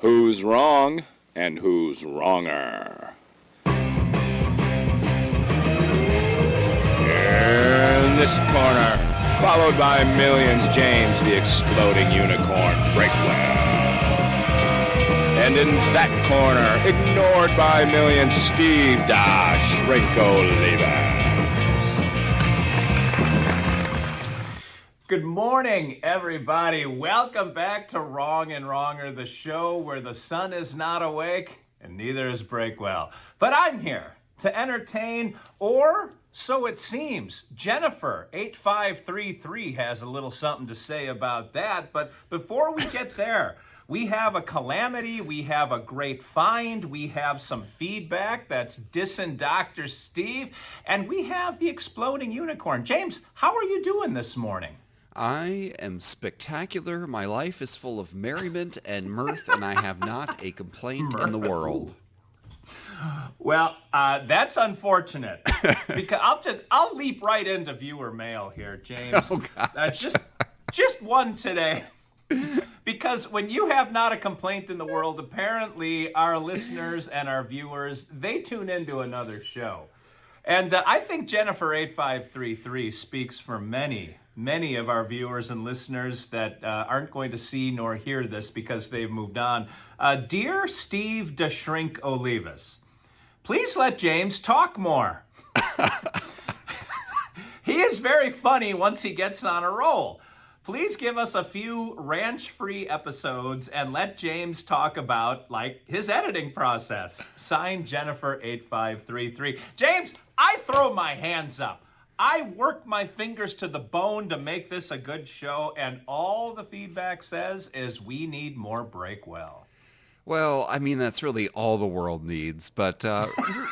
Who's wrong and who's wronger? In this corner, followed by millions, James the Exploding Unicorn Breakwell. And in that corner, ignored by millions, Steve Da Shrinko Lever. Good morning, everybody. Welcome back to Wrong and Wronger, the show where the sun is not awake and neither is Breakwell. But I'm here to entertain, or so it seems. Jennifer, 8533, has a little something to say about that. But before we get there, we have a calamity, we have a great find, we have some feedback that's dissing Dr. Steve, and we have the Exploding Unicorn. James, how are you doing this morning? I am spectacular. My life is full of merriment and mirth, and I have not a complaint in the world. Well, that's unfortunate because I'll leap right into viewer mail here, James. Oh, God. Just one today. Because when you have not a complaint in the world, apparently our listeners and our viewers, they tune into another show. And I think Jennifer 8533 speaks for many of our viewers and listeners that aren't going to see nor hear this because they've moved on. Dear Steve DeShrink Olivas, please let James talk more. He is very funny once he gets on a roll. Please give us a few ranch-free episodes and let James talk about, like, his editing process. Signed, Jennifer 8533. James, I throw my hands up. I work my fingers to the bone to make this a good show, and all the feedback says is we need more Breakwell. Well, I mean, that's really all the world needs. But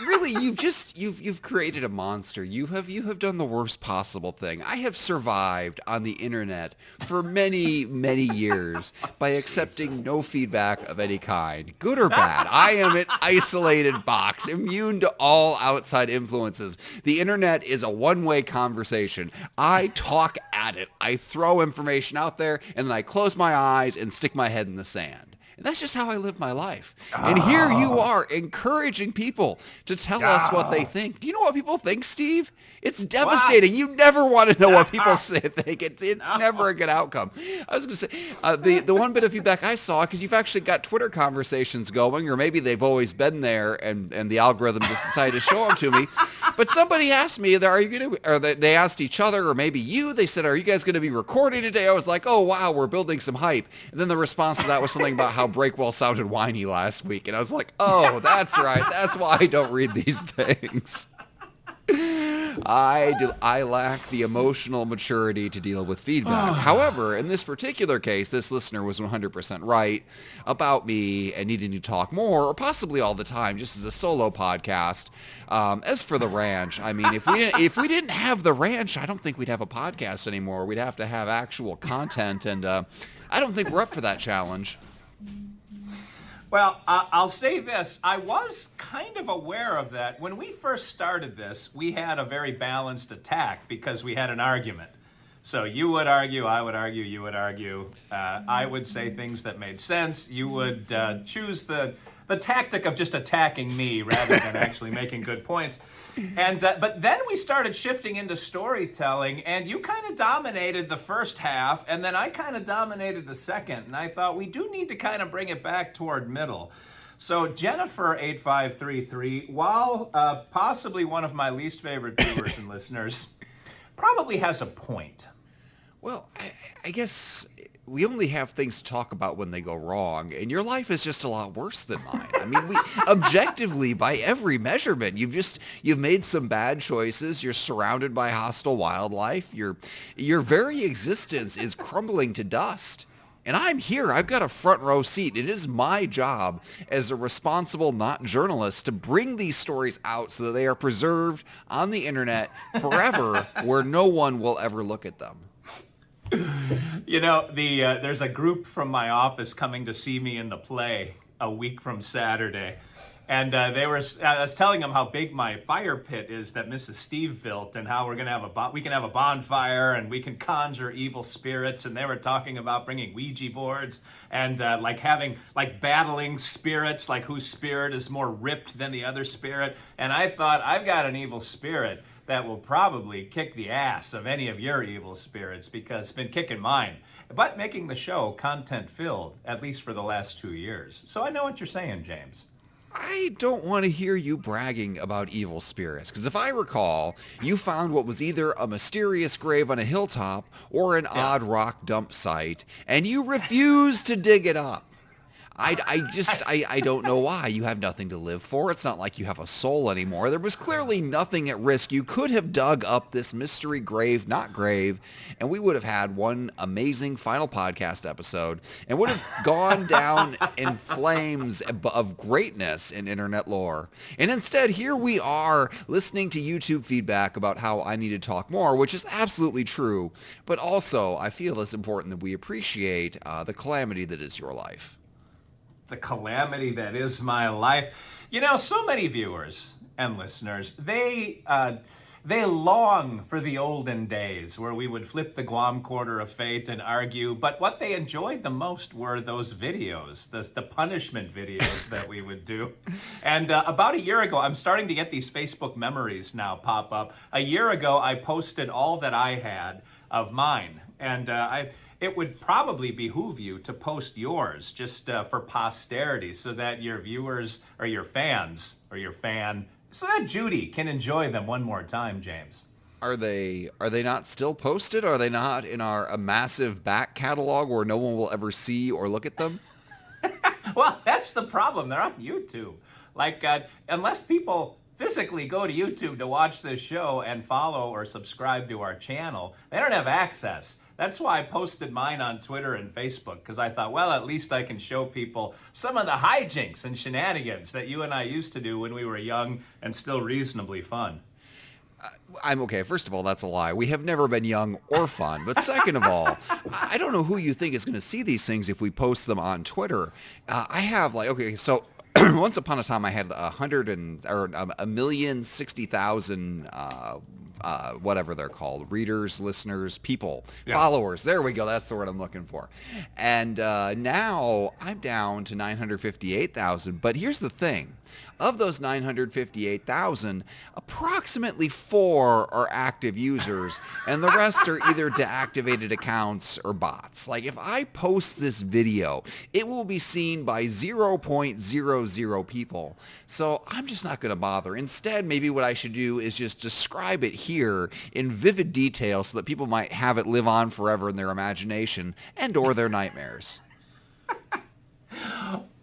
really, you've created a monster. You have done the worst possible thing. I have survived on the internet for many, many years by accepting no feedback of any kind, good or bad. I am an isolated box, immune to all outside influences. The internet is a one-way conversation. I talk at it. I throw information out there, and then I close my eyes and stick my head in the sand. And that's just how I live my life. And here you are encouraging people to tell us what they think. Do you know what people think, Steve? It's devastating. What? You never want to know what people think. It's never a good outcome. I was going to say, the one bit of feedback I saw, because you've actually got Twitter conversations going, or maybe they've always been there and the algorithm just decided to show them to me. But somebody asked me, they asked each other, or maybe you, they said, are you guys going to be recording today? I was like, oh, wow, we're building some hype. And then the response to that was something about how Breakwell sounded whiny last week. And I was like, oh, that's right. That's why I don't read these things. I lack the emotional maturity to deal with feedback. However, in this particular case, this listener was 100% right about me and needing to talk more, or possibly all the time, just as a solo podcast. As for the ranch, I mean, if we didn't have the ranch, I don't think we'd have a podcast anymore. We'd have to have actual content, and I don't think we're up for that challenge. Well, I'll say this. I was kind of aware of that. When we first started this, we had a very balanced attack because we had an argument. So you would argue, I would argue, you would argue. I would say things that made sense. You would choose the tactic of just attacking me rather than actually making good points. And but then we started shifting into storytelling, and you kind of dominated the first half, and then I kind of dominated the second. And I thought we do need to kind of bring it back toward middle. So Jennifer 8533, while possibly one of my least favorite viewers and listeners, probably has a point. Well, I guess we only have things to talk about when they go wrong, and your life is just a lot worse than mine. I mean, objectively, by every measurement, you've made some bad choices. You're surrounded by hostile wildlife. Your very existence is crumbling to dust. And I'm here. I've got a front row seat. It is my job as a responsible, not journalist, to bring these stories out so that they are preserved on the internet forever, where no one will ever look at them. You know, there's a group from my office coming to see me in the play a week from Saturday. And I was telling them how big my fire pit is that Mrs. Steve built, and how we're gonna have we can have a bonfire and we can conjure evil spirits. And they were talking about bringing Ouija boards and having battling spirits, like whose spirit is more ripped than the other spirit. And I thought, I've got an evil spirit that will probably kick the ass of any of your evil spirits, because it's been kicking mine, but making the show content filled, at least for the last 2 years. So I know what you're saying, James. I don't want to hear you bragging about evil spirits, because if I recall, you found what was either a mysterious grave on a hilltop or an odd rock dump site, and you refused to dig it up. I don't know why. You have nothing to live for. It's not like you have a soul anymore. There was clearly nothing at risk. You could have dug up this mystery grave, not grave, and we would have had one amazing final podcast episode and would have gone down in flames of greatness in internet lore. And instead, here we are listening to YouTube feedback about how I need to talk more, which is absolutely true. But also, I feel it's important that we appreciate the calamity that is your life. The calamity that is my life. You know, so many viewers and listeners, they long for the olden days where we would flip the Guam quarter of fate and argue, but what they enjoyed the most were those videos, the punishment videos that we would do. And about a year ago, I'm starting to get these Facebook memories now pop up. A year ago, I posted all that I had of mine, and it would probably behoove you to post yours just for posterity, so that your viewers or your fans or your fan, so that Judy can enjoy them one more time, James. Are they not still posted? Are they not in a massive back catalog where no one will ever see or look at them? Well, that's the problem. They're on YouTube. Unless people physically go to YouTube to watch this show and follow or subscribe to our channel, they don't have access. That's why I posted mine on Twitter and Facebook, because I thought, well, at least I can show people some of the hijinks and shenanigans that you and I used to do when we were young and still reasonably fun. I'm okay. First of all, that's a lie. We have never been young or fun. But second of all, I don't know who you think is going to see these things if we post them on Twitter. I have so once upon a time I had 1,060,000 whatever they're called, readers, listeners, people, followers. There we go. That's the word I'm looking for. And now I'm down to 958,000. But here's the thing. Of those 958,000, approximately 4 are active users, and the rest are either deactivated accounts or bots. Like, if I post this video, it will be seen by 0.00 people. So I'm just not going to bother. Instead, maybe what I should do is just describe it here in vivid detail so that people might have it live on forever in their imagination and or their nightmares.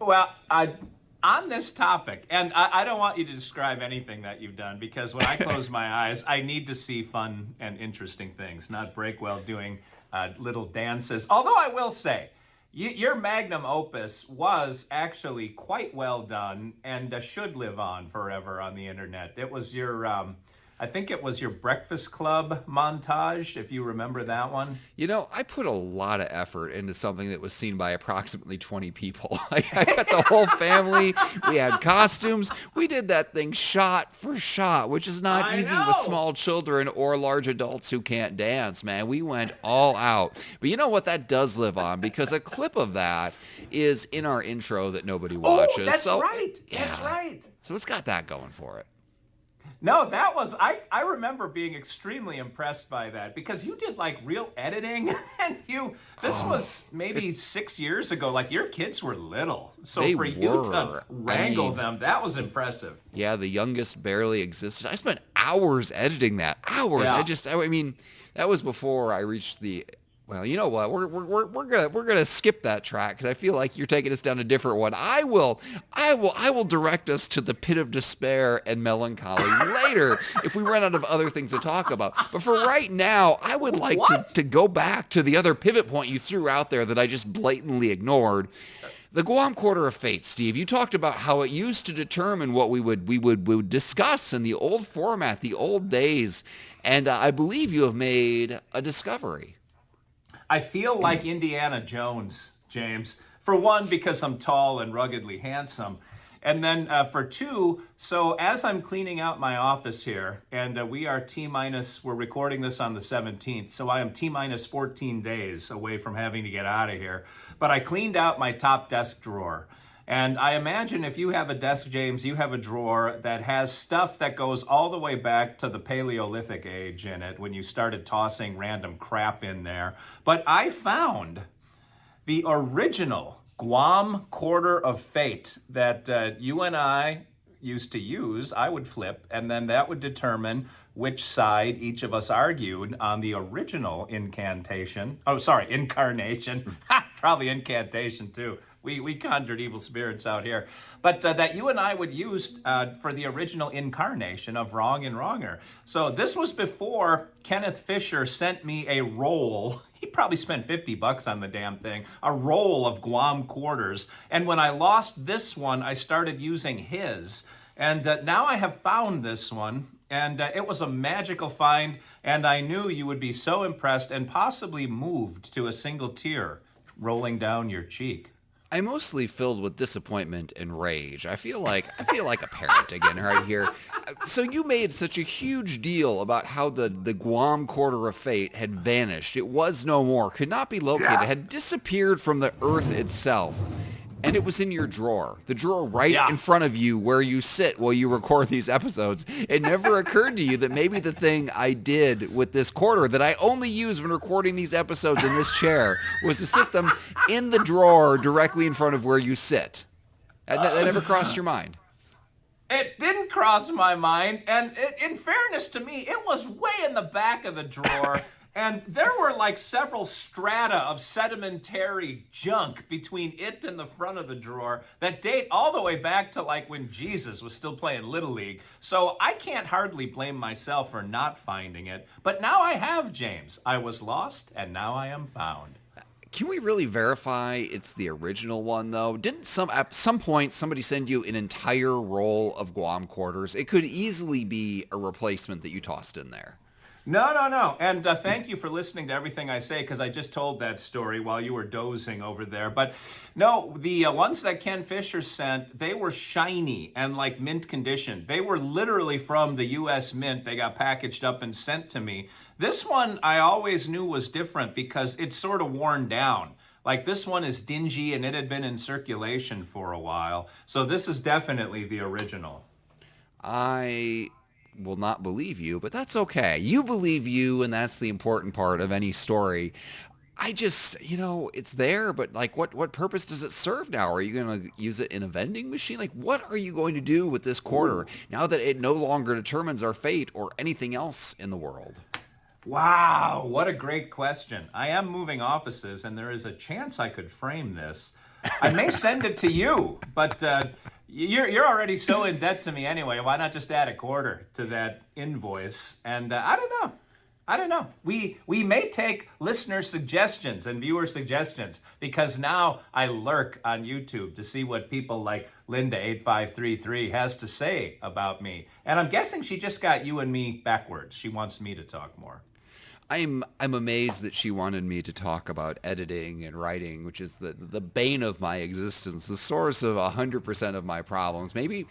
Well, on this topic, and I don't want you to describe anything that you've done, because when I close my eyes, I need to see fun and interesting things, not Breakwell doing little dances. Although I will say, your magnum opus was actually quite well done and should live on forever on the internet. It was your I think it was your Breakfast Club montage, if you remember that one. You know, I put a lot of effort into something that was seen by approximately 20 people. I got the whole family. We had costumes. We did that thing shot for shot, which is not easy with small children or large adults who can't dance, man. We went all out. But you know what? That does live on, because a clip of that is in our intro that nobody watches. Oh, that's right. Yeah. That's right. So it's got that going for it. No, that was, I remember being extremely impressed by that, because you did real editing, and this was maybe 6 years ago. Your kids were little. So you to wrangle them, that was impressive. Yeah, the youngest barely existed. I spent hours editing that. Hours. Yeah. I mean, that was before I reached the... Well, you know what? We're gonna skip that track, because I feel like you're taking us down a different one. I will direct us to the pit of despair and melancholy later if we run out of other things to talk about. But for right now, I would like to go back to the other pivot point you threw out there that I just blatantly ignored. The Guam Quarter of Fate, Steve. You talked about how it used to determine what we would discuss in the old format, the old days, and I believe you have made a discovery. I feel like Indiana Jones, James. For one, because I'm tall and ruggedly handsome. And then for 2, so as I'm cleaning out my office here, and we are we're recording this on the 17th, so I am T-minus 14 days away from having to get out of here. But I cleaned out my top desk drawer. And I imagine if you have a desk, James, you have a drawer that has stuff that goes all the way back to the Paleolithic age in it when you started tossing random crap in there. But I found the original Guam Quarter of Fate that you and I used to use. I would flip, and then that would determine which side each of us argued on the original incarnation. Probably incantation too. We conjured evil spirits out here. But that you and I would use for the original incarnation of Wrong and Wronger. So this was before Kenneth Fisher sent me a roll. He probably spent $50 on the damn thing. A roll of Guam quarters. And when I lost this one, I started using his. And now I have found this one. And it was a magical find. And I knew you would be so impressed and possibly moved to a single tear rolling down your cheek. I'm mostly filled with disappointment and rage. I feel like a parent again right here. So you made such a huge deal about how the Guam Quarter of Fate had vanished. It was no more, could not be located, had disappeared from the earth itself. And it was in your drawer, the drawer right in front of you where you sit while you record these episodes. It never occurred to you that maybe the thing I did with this quarter that I only use when recording these episodes in this chair was to sit them in the drawer directly in front of where you sit. That never crossed your mind. It didn't cross my mind. And in fairness to me, it was way in the back of the drawer. And there were like several strata of sedimentary junk between it and the front of the drawer that date all the way back to like when Jesus was still playing Little League. So I can't hardly blame myself for not finding it. But now I have, James. I was lost and now I am found. Can we really verify it's the original one, though? Didn't at some point somebody send you an entire roll of Guam quarters? It could easily be a replacement that you tossed in there. No. And thank you for listening to everything I say, because I just told that story while you were dozing over there. But no, the ones that Ken Fisher sent, they were shiny and like mint condition. They were literally from the U.S. Mint. They got packaged up and sent to me. This one I always knew was different because it's sort of worn down. Like this one is dingy and it had been in circulation for a while. So this is definitely the original. I will not believe you, but that's okay. You believe you, and that's the important part of any story. I just, it's there, but like what purpose does it serve now? Are you going to use it in a vending machine? Like what are you going to do with this quarter now that it no longer determines our fate or anything else in the world? Wow, what a great question. I am moving offices and there is a chance I could frame this. I may send it to you, but you're already so in debt to me anyway. Why not just add a quarter to that invoice? And I don't know. We may take listener suggestions and viewer suggestions because now I lurk on YouTube to see what people like Linda8533 has to say about me. And I'm guessing she just got you and me backwards. She wants me to talk more. I'm amazed that she wanted me to talk about editing and writing, which is the bane of my existence, the source of 100% of my problems. Maybe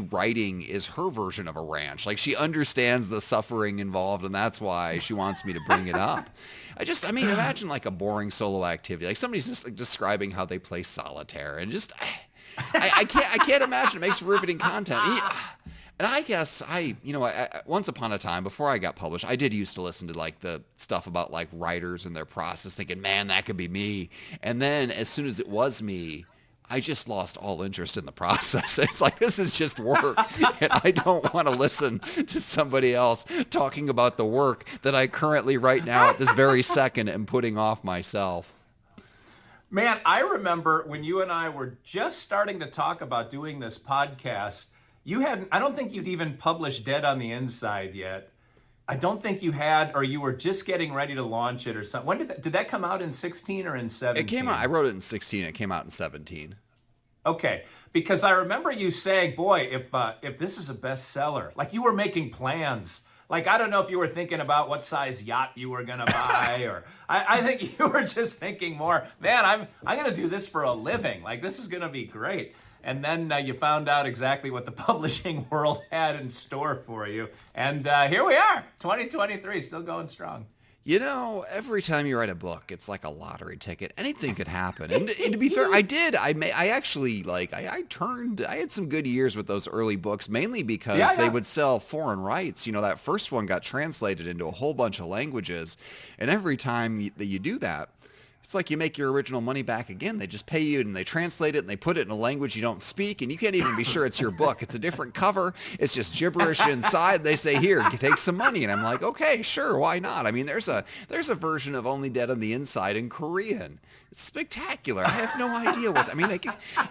writing is her version of a ranch. Like she understands the suffering involved, and that's why she wants me to bring it up. Imagine like a boring solo activity. Like somebody's just like describing how they play solitaire, and just I can't imagine. It makes riveting content. And I guess I once upon a time, before I got published, I did used to listen to like the stuff about like writers and their process, thinking, man, that could be me. And then as soon as it was me, I just lost all interest in the process. It's like, this is just work. And I don't want to listen to somebody else talking about the work that I currently right now at this very second am putting off myself. Man, I remember when you and I were just starting to talk about doing this podcast. I don't think you'd even published Dead on the Inside yet. I don't think you had, or you were just getting ready to launch it or something. When did that come out in 16 or in 17? It came out, I wrote it in 16. It came out in 17. Okay, because I remember you saying, boy, if this is a bestseller, like you were making plans. Like, I don't know if you were thinking about what size yacht you were going to buy, or I think you were just thinking more, man, I'm going to do this for a living. Like, this is going to be great. and then you found out exactly what the publishing world had in store for you. And here we are, 2023, still going strong. You know, every time you write a book, it's like a lottery ticket. Anything could happen. And to be fair, I actually, like, I had some good years with those early books, mainly because they would sell foreign rights. You know, that first one got translated into a whole bunch of languages. And every time that you do that, it's like you make your original money back again. They just pay you and they translate it and they put it in a language you don't speak, and you can't even be sure it's your book. It's a different cover. It's just gibberish inside. They say, here, take some money. And I'm like, okay, sure, why not? I mean, there's a version of Only Dead on the Inside in Korean. It's spectacular. I have no idea what, I mean, it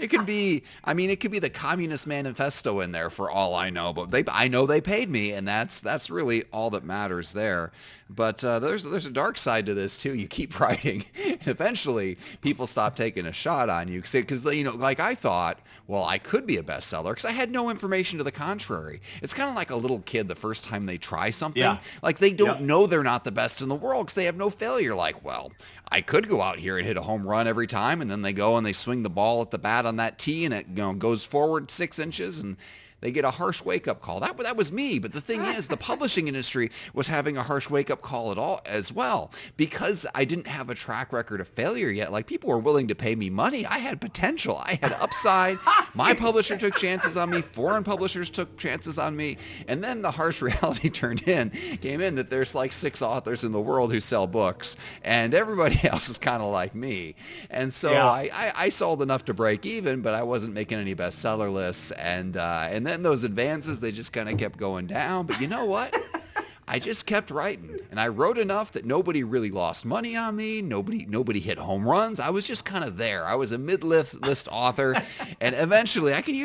could be the Communist Manifesto in there for all I know, but I know they paid me, and that's really all that matters there. But there's a dark side to this too. You keep writing, and eventually people stop taking a shot on you because, you know, like I thought, well, I could be a bestseller because I had no information to the contrary. It's kind of like a little kid the first time they try something. Yeah. Like they don't know they're not the best in the world because they have no failure. Like, well, I could go out here and hit a home run every time, and then they go and they swing the ball at the bat on that tee, and it, you know, goes forward 6 inches, and they get a harsh wake-up call. That was me. But the thing is, the publishing industry was having a harsh wake-up call as well. Because I didn't have a track record of failure yet. Like, people were willing to pay me money. I had potential. I had upside. My publisher took chances on me. Foreign publishers took chances on me. And then the harsh reality came in that there's like 6 authors in the world who sell books. And everybody else is kind of like me. And so I sold enough to break even, but I wasn't making any bestseller lists. And then those advances, they just kind of kept going down. But you know what? I just kept writing, and I wrote enough that nobody really lost money on me. Nobody hit home runs. I was just kind of there. I was a mid-list author, and eventually I can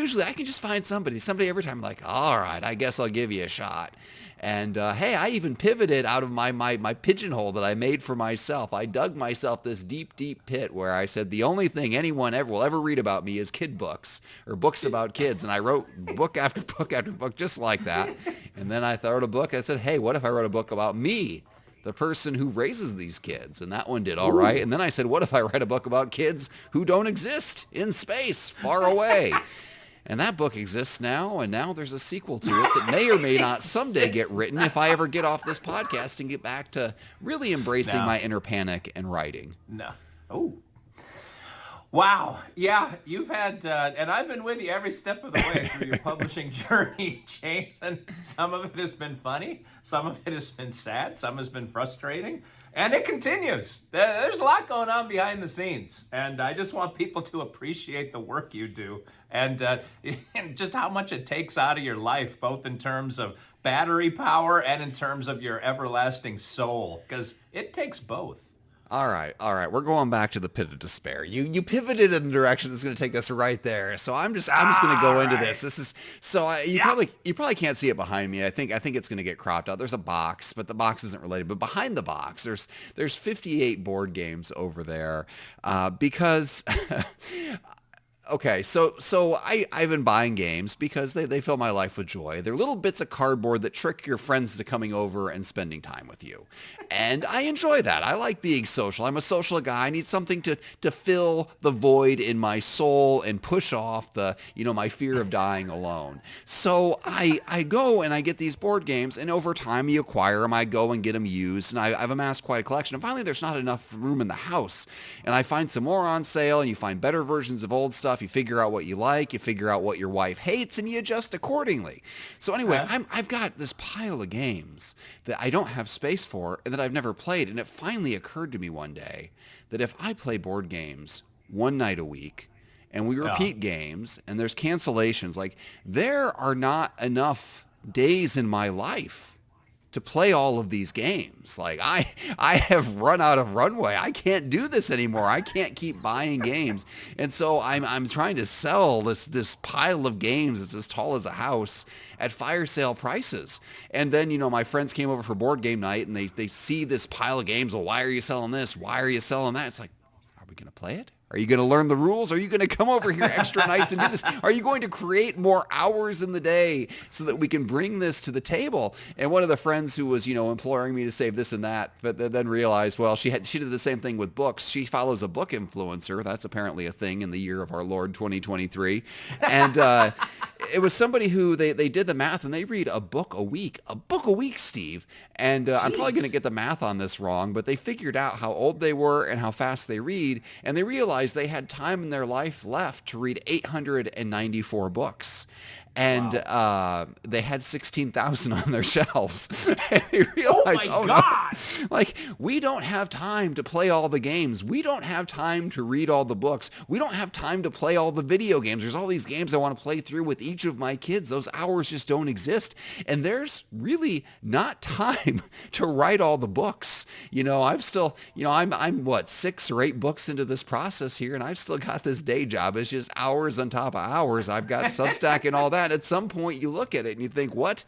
just find somebody every time, like, all right, I guess I'll give you a shot. And hey, I even pivoted out of my pigeonhole that I made for myself. I dug myself this deep pit where I said the only thing anyone will ever read about me is kid books or books about kids. And I wrote book after book after book just like that. And then I wrote a book. I said, hey, what if I wrote a book about me, the person who raises these kids? And that one did all right. And then I said, what if I write a book about kids who don't exist in space, far away? And that book exists now, and now there's a sequel to it that may or may not someday get written if I ever get off this podcast and get back to really embracing my inner panic and writing. No. Oh. Wow. Yeah, you've had, and I've been with you every step of the way through your publishing journey, James, and some of it has been funny, some of it has been sad, some has been frustrating, and it continues. There's a lot going on behind the scenes, and I just want people to appreciate the work you do and just how much it takes out of your life, both in terms of battery power and in terms of your everlasting soul, because it takes both. All right. We're going back to the pit of despair. You pivoted in the direction that's going to take us right there. So I'm just going to go into this. This is you probably can't see it behind me. I think it's going to get cropped out. There's a box, but the box isn't related. But behind the box, there's 58 board games over there because. Okay, so I've been buying games because they fill my life with joy. They're little bits of cardboard that trick your friends to coming over and spending time with you. And I enjoy that. I like being social. I'm a social guy. I need something to fill the void in my soul and push off my fear of dying alone. So I go and I get these board games, and over time you acquire them. I go and get them used, and I've amassed quite a collection. And finally there's not enough room in the house. And I find some more on sale, and you find better versions of old stuff. You figure out what you like, you figure out what your wife hates, and you adjust accordingly. So anyway, I've got this pile of games that I don't have space for and that I've never played. And it finally occurred to me one day that if I play board games one night a week and we repeat games and there's cancellations, like there are not enough days in my life to play all of these games. Like I have run out of runway. I can't do this anymore. I can't keep buying games. And so I'm trying to sell this pile of games that's as tall as a house at fire sale prices. And then, my friends came over for board game night and they see this pile of games. Well, why are you selling this? Why are you selling that? It's like, are we going to play it? Are you going to learn the rules? Are you going to come over here extra nights and do this? Are you going to create more hours in the day so that we can bring this to the table? And one of the friends who was, imploring me to save this and that, but then realized, well, she did the same thing with books. She follows a book influencer. That's apparently a thing in the year of our Lord 2023. And it was somebody who they did the math, and they read a book a week, Steve. And I'm probably going to get the math on this wrong, but they figured out how old they were and how fast they read, and they realized they had time in their life left to read 894 books. And they had 16,000 on their shelves. And they realized, oh my God! No, like, we don't have time to play all the games. We don't have time to read all the books. We don't have time to play all the video games. There's all these games I want to play through with each of my kids. Those hours just don't exist. And there's really not time to write all the books. I've still, I'm what, 6 or 8 books into this process here, and I've still got this day job. It's just hours on top of hours. I've got Substack and all that. At some point you look at it and you think, what?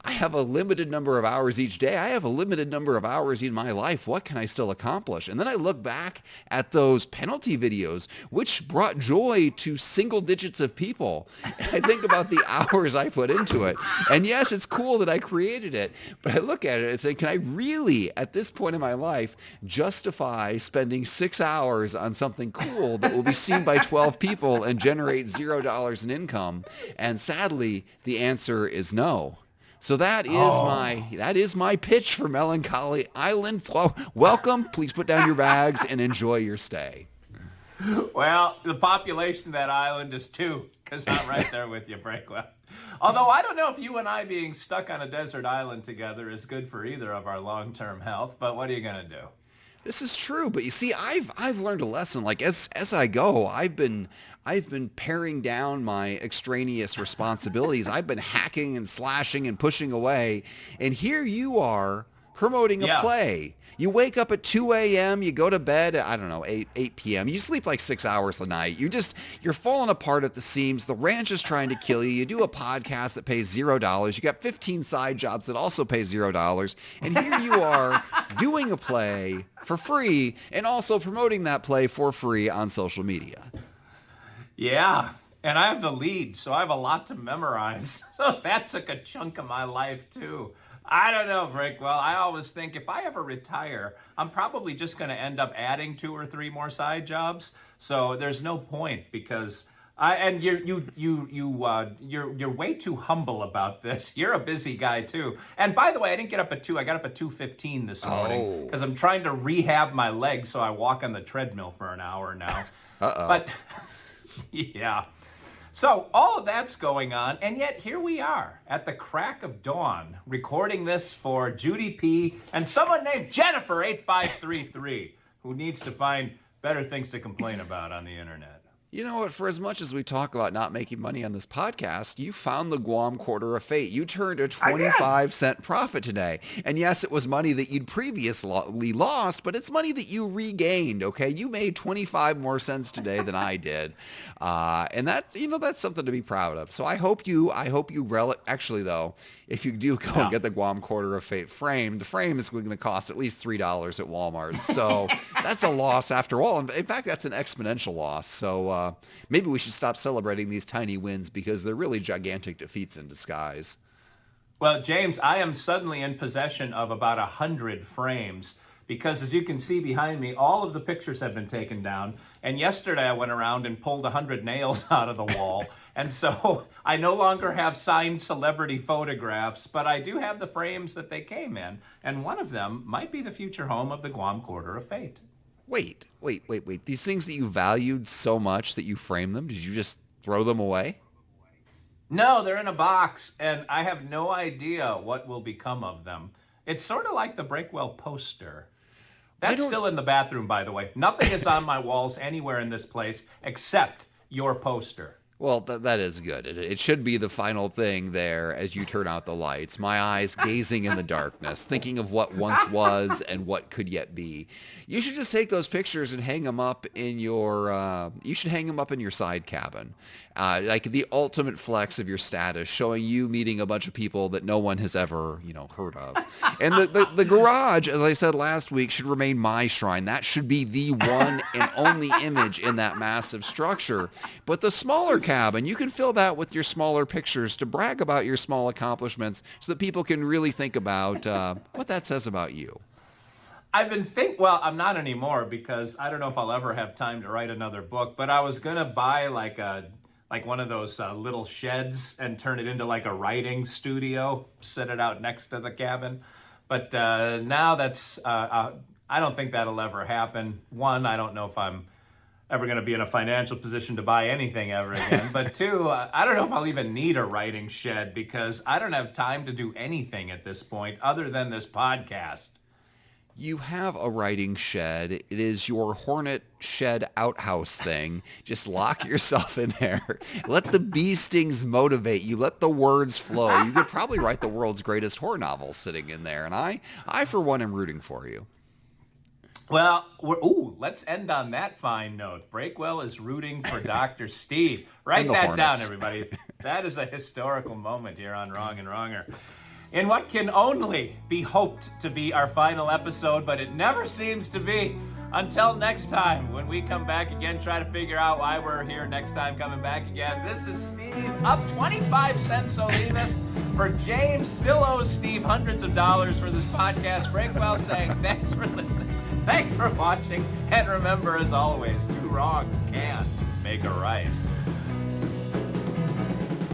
I have a limited number of hours each day. I have a limited number of hours in my life. What can I still accomplish? And then I look back at those penalty videos, which brought joy to single digits of people. And I think about the hours I put into it. And yes, it's cool that I created it, but I look at it and think, can I really, at this point in my life, justify spending 6 hours on something cool that will be seen by 12 people and generate $0 in income? And sadly, the answer is no. So that is my pitch for Melancholy Island. Welcome. Please put down your bags and enjoy your stay. Well, the population of that island is 2, because I'm right there with you, Breakwell. Although I don't know if you and I being stuck on a desert island together is good for either of our long-term health, but what are you going to do? This is true, but you see, I've learned a lesson. Like as I go, I've been paring down my extraneous responsibilities. I've been hacking and slashing and pushing away, and here you are promoting a play. You wake up at 2 a.m., you go to bed at, I don't know, 8 p.m. You sleep like 6 hours a night. You're falling apart at the seams. The ranch is trying to kill you. You do a podcast that pays $0. You got 15 side jobs that also pay $0. And here you are doing a play for free and also promoting that play for free on social media. Yeah, and I have the lead, so I have a lot to memorize. So that took a chunk of my life, too. I don't know, Breakwell. I always think if I ever retire, I'm probably just going to end up adding 2 or 3 more side jobs. So there's no point because you're way too humble about this. You're a busy guy too. And by the way, I didn't get up at 2. I got up at 2:15 this morning because I'm trying to rehab my legs so I walk on the treadmill for an hour now. But yeah. So all of that's going on, and yet here we are at the crack of dawn, recording this for Judy P. and someone named Jennifer8533, who needs to find better things to complain about on the internet. You know what? For as much as we talk about not making money on this podcast, you found the Guam Quarter of Fate. You turned a 25-cent profit today. And yes, it was money that you'd previously lost, but it's money that you regained, okay? You made 25 more cents today than I did. And that's something to be proud of. So I hope you actually though, if you do go and get the Guam Quarter of Fate frame, the frame is going to cost at least $3 at Walmart. So that's a loss after all. In fact, that's an exponential loss. So maybe we should stop celebrating these tiny wins because they're really gigantic defeats in disguise. Well, James, I am suddenly in possession of about 100 frames because, as you can see behind me, all of the pictures have been taken down. And yesterday I went around and pulled 100 nails out of the wall. And so I no longer have signed celebrity photographs, but I do have the frames that they came in. And one of them might be the future home of the Guam Quarter of Fate. Wait. These things that you valued so much that you framed them, did you just throw them away? No, they're in a box, and I have no idea what will become of them. It's sort of like the Breakwell poster. That's still in the bathroom, by the way. Nothing is on my walls anywhere in this place except your poster. Well, that is good. It should be the final thing there as you turn out the lights. My eyes gazing in the darkness, thinking of what once was and what could yet be. You should just take those pictures and hang them up in your. You should hang them up in your side cabin, like the ultimate flex of your status, showing you meeting a bunch of people that no one has ever, heard of. And the garage, as I said last week, should remain my shrine. That should be the one and only image in that massive structure. But the smaller cabin, you can fill that with your smaller pictures to brag about your small accomplishments so that people can really think about what that says about you. I've been well, I'm not anymore because I don't know if I'll ever have time to write another book, but I was going to buy like one of those little sheds and turn it into like a writing studio, set it out next to the cabin. But now I don't think that'll ever happen. One, I don't know if I'm ever going to be in a financial position to buy anything ever again. But two, I don't know if I'll even need a writing shed because I don't have time to do anything at this point other than this podcast. You have a writing shed. It is your Hornet shed outhouse thing. Just lock yourself in there. Let the bee stings motivate you. Let the words flow. You could probably write the world's greatest horror novel sitting in there. And I for one, am rooting for you. Well, let's end on that fine note. Breakwell is rooting for Dr. Steve. Write that Hornets down, everybody. That is a historical moment here on Wrong and Wronger. In what can only be hoped to be our final episode, but it never seems to be. Until next time, when we come back again, try to figure out why we're here next time coming back again. This is Steve, up 25 cents, Olemus. For James, still owes Steve hundreds of dollars for this podcast. Breakwell saying thanks for listening. Thanks for watching. And remember, as always, 2 wrongs can make a right.